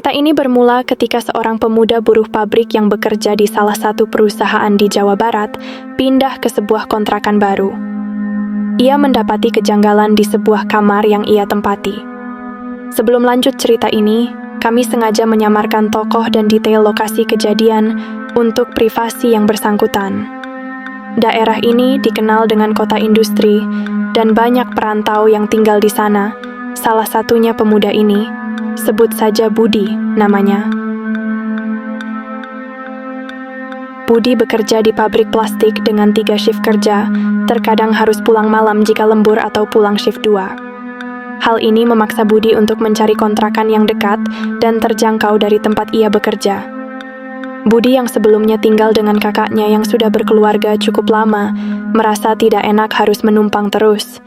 Cerita ini bermula ketika seorang pemuda buruh pabrik yang bekerja di salah satu perusahaan di Jawa Barat pindah ke sebuah kontrakan baru. Ia mendapati kejanggalan di sebuah kamar yang ia tempati. Sebelum lanjut cerita ini, kami sengaja menyamarkan tokoh dan detail lokasi kejadian untuk privasi yang bersangkutan. Daerah ini dikenal dengan kota industri dan banyak perantau yang tinggal di sana. Salah satunya pemuda ini, sebut saja Budi namanya. Budi bekerja di pabrik plastik dengan 3 shift kerja, terkadang harus pulang malam jika lembur atau pulang shift 2. Hal ini memaksa Budi untuk mencari kontrakan yang dekat dan terjangkau dari tempat ia bekerja. Budi yang sebelumnya tinggal dengan kakaknya yang sudah berkeluarga cukup lama, merasa tidak enak harus menumpang terus.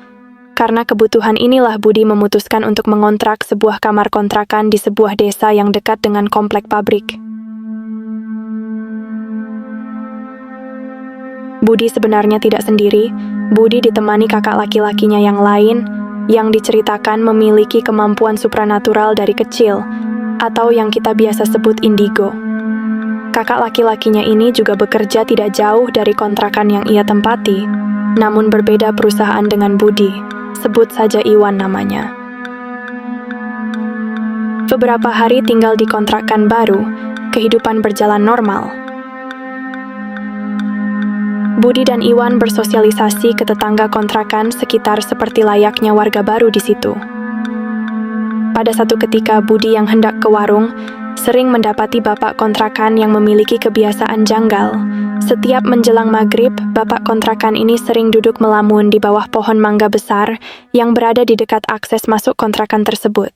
Karena kebutuhan inilah Budi memutuskan untuk mengontrak sebuah kamar kontrakan di sebuah desa yang dekat dengan komplek pabrik. Budi sebenarnya tidak sendiri. Budi ditemani kakak laki-lakinya yang lain, yang diceritakan memiliki kemampuan supranatural dari kecil, atau yang kita biasa sebut indigo. Kakak laki-lakinya ini juga bekerja tidak jauh dari kontrakan yang ia tempati, namun berbeda perusahaan dengan Budi. Sebut saja Iwan namanya. Beberapa hari tinggal di kontrakan baru, kehidupan berjalan normal. Budi dan Iwan bersosialisasi ke tetangga kontrakan sekitar seperti layaknya warga baru di situ. Pada satu ketika Budi yang hendak ke warung, sering mendapati bapak kontrakan yang memiliki kebiasaan janggal. Setiap menjelang maghrib, bapak kontrakan ini sering duduk melamun di bawah pohon mangga besar yang berada di dekat akses masuk kontrakan tersebut.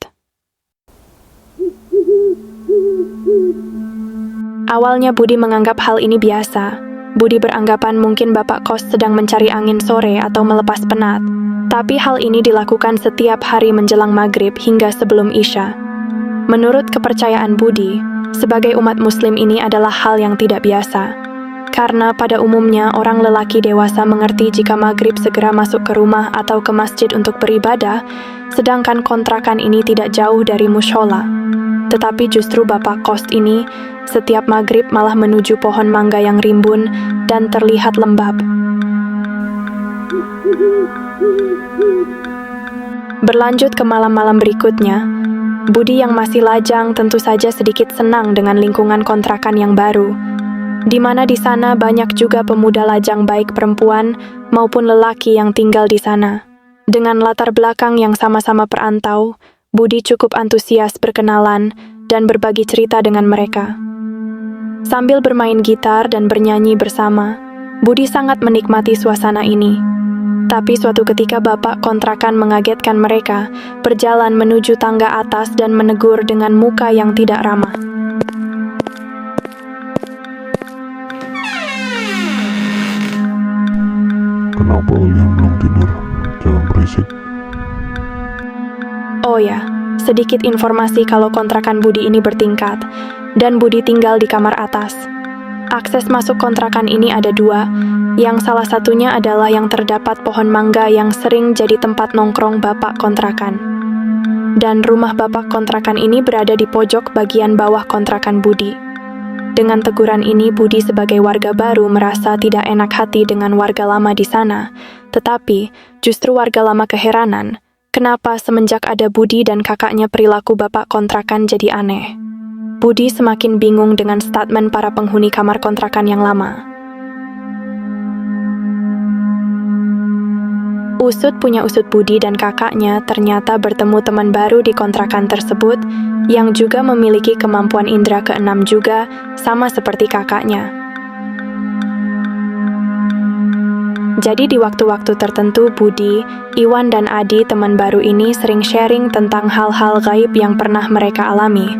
Awalnya Budi menganggap hal ini biasa. Budi beranggapan mungkin bapak kos sedang mencari angin sore atau melepas penat. Tapi hal ini dilakukan setiap hari menjelang maghrib hingga sebelum Isya. Menurut kepercayaan Budi, sebagai umat muslim ini adalah hal yang tidak biasa. Karena pada umumnya orang lelaki dewasa mengerti jika maghrib segera masuk ke rumah atau ke masjid untuk beribadah, sedangkan kontrakan ini tidak jauh dari mushola. Tetapi justru bapak kos ini setiap maghrib malah menuju pohon mangga yang rimbun dan terlihat lembab. Berlanjut ke malam-malam berikutnya, Budi yang masih lajang tentu saja sedikit senang dengan lingkungan kontrakan yang baru, di mana di sana banyak juga pemuda lajang baik perempuan maupun lelaki yang tinggal di sana. Dengan latar belakang yang sama-sama perantau, Budi cukup antusias berkenalan dan berbagi cerita dengan mereka. Sambil bermain gitar dan bernyanyi bersama, Budi sangat menikmati suasana ini. Tapi suatu ketika bapak kontrakan mengagetkan mereka, berjalan menuju tangga atas dan menegur dengan muka yang tidak ramah. Kenapa kalian belum tidur? Jangan berisik. Oh ya, sedikit informasi kalau kontrakan Budi ini bertingkat, dan Budi tinggal di kamar atas. Akses masuk kontrakan ini ada 2, yang salah satunya adalah yang terdapat pohon mangga yang sering jadi tempat nongkrong bapak kontrakan. Dan rumah bapak kontrakan ini berada di pojok bagian bawah kontrakan Budi. Dengan teguran ini, Budi sebagai warga baru merasa tidak enak hati dengan warga lama di sana. Tetapi, justru warga lama keheranan, kenapa semenjak ada Budi dan kakaknya perilaku bapak kontrakan jadi aneh. Budi semakin bingung dengan statement para penghuni kamar kontrakan yang lama. Usut punya usut, Budi dan kakaknya ternyata bertemu teman baru di kontrakan tersebut yang juga memiliki kemampuan indera keenam juga, sama seperti kakaknya. Jadi di waktu-waktu tertentu Budi, Iwan dan Adi teman baru ini sering sharing tentang hal-hal gaib yang pernah mereka alami.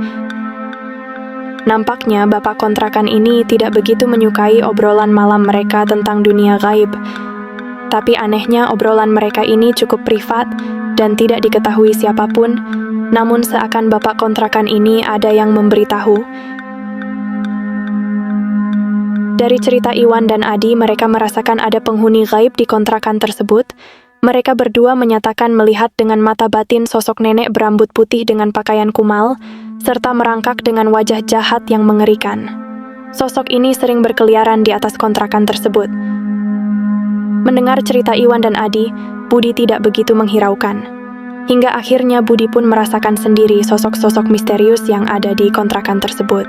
Nampaknya bapak kontrakan ini tidak begitu menyukai obrolan malam mereka tentang dunia gaib. Tapi anehnya obrolan mereka ini cukup privat dan tidak diketahui siapapun, namun seakan bapak kontrakan ini ada yang memberitahu. Dari cerita Iwan dan Adi, mereka merasakan ada penghuni gaib di kontrakan tersebut. Mereka berdua menyatakan melihat dengan mata batin sosok nenek berambut putih dengan pakaian kumal, serta merangkak dengan wajah jahat yang mengerikan. Sosok ini sering berkeliaran di atas kontrakan tersebut. Mendengar cerita Iwan dan Adi, Budi tidak begitu menghiraukan. Hingga akhirnya Budi pun merasakan sendiri sosok-sosok misterius yang ada di kontrakan tersebut.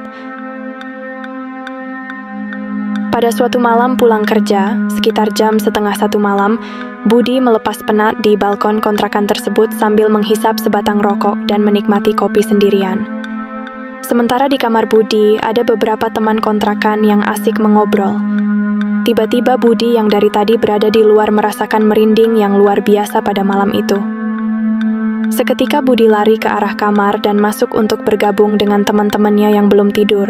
Pada suatu malam pulang kerja, sekitar jam 12:30 malam, Budi melepas penat di balkon kontrakan tersebut sambil menghisap sebatang rokok dan menikmati kopi sendirian. Sementara di kamar Budi, ada beberapa teman kontrakan yang asik mengobrol. Tiba-tiba Budi yang dari tadi berada di luar merasakan merinding yang luar biasa pada malam itu. Seketika Budi lari ke arah kamar dan masuk untuk bergabung dengan teman-temannya yang belum tidur.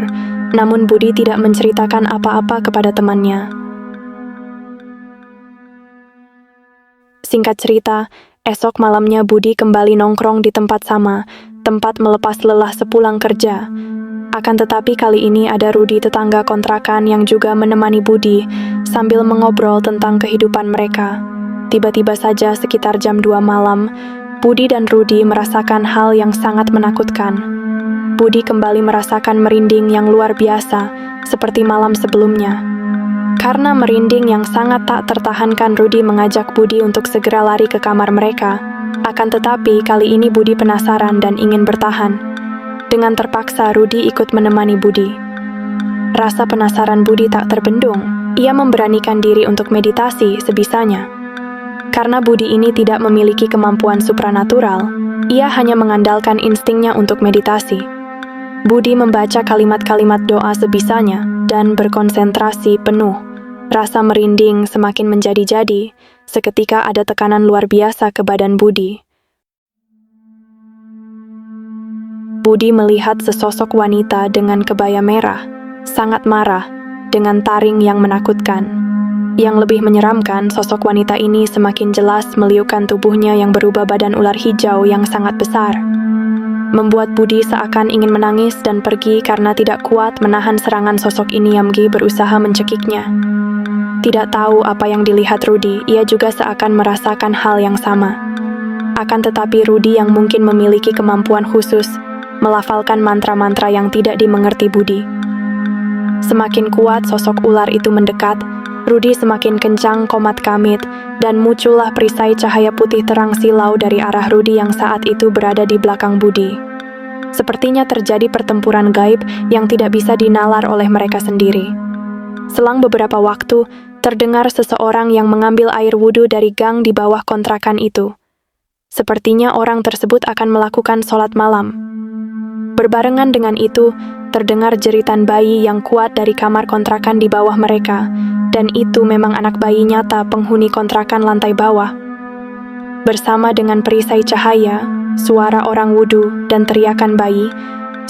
Namun Budi tidak menceritakan apa-apa kepada temannya. Singkat cerita, esok malamnya Budi kembali nongkrong di tempat sama, tempat melepas lelah sepulang kerja. Akan tetapi kali ini ada Rudi tetangga kontrakan yang juga menemani Budi sambil mengobrol tentang kehidupan mereka. Tiba-tiba saja sekitar jam 2 malam, Budi dan Rudi merasakan hal yang sangat menakutkan. Budi kembali merasakan merinding yang luar biasa, seperti malam sebelumnya. Karena merinding yang sangat tak tertahankan, Rudi mengajak Budi untuk segera lari ke kamar mereka. Akan tetapi, kali ini Budi penasaran dan ingin bertahan. Dengan terpaksa, Rudi ikut menemani Budi. Rasa penasaran Budi tak terbendung. Ia memberanikan diri untuk meditasi sebisanya. Karena Budi ini tidak memiliki kemampuan supranatural, ia hanya mengandalkan instingnya untuk meditasi. Budi membaca kalimat-kalimat doa sebisanya dan berkonsentrasi penuh. Rasa merinding semakin menjadi-jadi, seketika ada tekanan luar biasa ke badan Budi. Budi melihat sesosok wanita dengan kebaya merah, sangat marah, dengan taring yang menakutkan. Yang lebih menyeramkan, sosok wanita ini semakin jelas meliukkan tubuhnya yang berubah badan ular hijau yang sangat besar. Membuat Budi seakan ingin menangis dan pergi karena tidak kuat menahan serangan sosok ini yang berusaha mencekiknya. Tidak tahu apa yang dilihat Rudi, ia juga seakan merasakan hal yang sama. Akan tetapi Rudi yang mungkin memiliki kemampuan khusus, melafalkan mantra-mantra yang tidak dimengerti Budi. Semakin kuat sosok ular itu mendekat, Rudi semakin kencang komat kamit, dan muncullah perisai cahaya putih terang silau dari arah Rudi yang saat itu berada di belakang Budi. Sepertinya terjadi pertempuran gaib yang tidak bisa dinalar oleh mereka sendiri. Selang beberapa waktu, terdengar seseorang yang mengambil air wudhu dari gang di bawah kontrakan itu. Sepertinya orang tersebut akan melakukan sholat malam. Berbarengan dengan itu, terdengar jeritan bayi yang kuat dari kamar kontrakan di bawah mereka, dan itu memang anak bayi nyata penghuni kontrakan lantai bawah. Bersama dengan perisai cahaya, suara orang wudhu, dan teriakan bayi,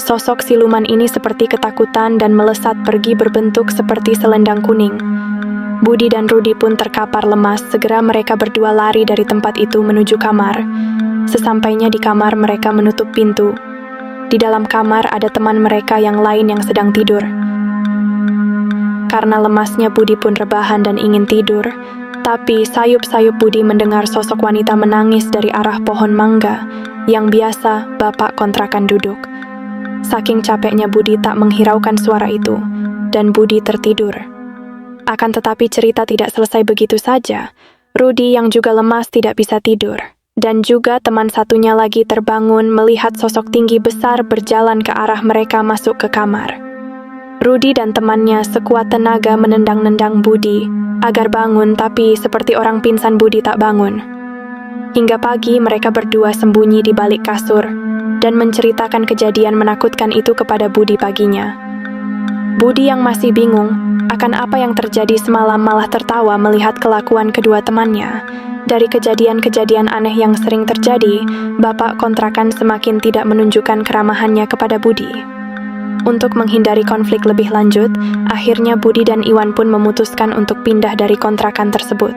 sosok siluman ini seperti ketakutan dan melesat pergi berbentuk seperti selendang kuning. Budi dan Rudi pun terkapar lemas, segera mereka berdua lari dari tempat itu menuju kamar. Sesampainya di kamar, mereka menutup pintu. Di dalam kamar ada teman mereka yang lain yang sedang tidur. Karena lemasnya Budi pun rebahan dan ingin tidur, tapi sayup-sayup Budi mendengar sosok wanita menangis dari arah pohon mangga, yang biasa bapak kontrakan duduk. Saking capeknya Budi tak menghiraukan suara itu, dan Budi tertidur. Akan tetapi cerita tidak selesai begitu saja. Rudi yang juga lemas tidak bisa tidur. Dan juga teman satunya lagi terbangun melihat sosok tinggi besar berjalan ke arah mereka masuk ke kamar. Rudi dan temannya sekuat tenaga menendang-nendang Budi agar bangun, tapi seperti orang pingsan Budi tak bangun. Hingga pagi mereka berdua sembunyi di balik kasur dan menceritakan kejadian menakutkan itu kepada Budi paginya. Budi yang masih bingung akan apa yang terjadi semalam malah tertawa melihat kelakuan kedua temannya. Dari kejadian-kejadian aneh yang sering terjadi, bapak kontrakan semakin tidak menunjukkan keramahannya kepada Budi. Untuk menghindari konflik lebih lanjut, akhirnya Budi dan Iwan pun memutuskan untuk pindah dari kontrakan tersebut.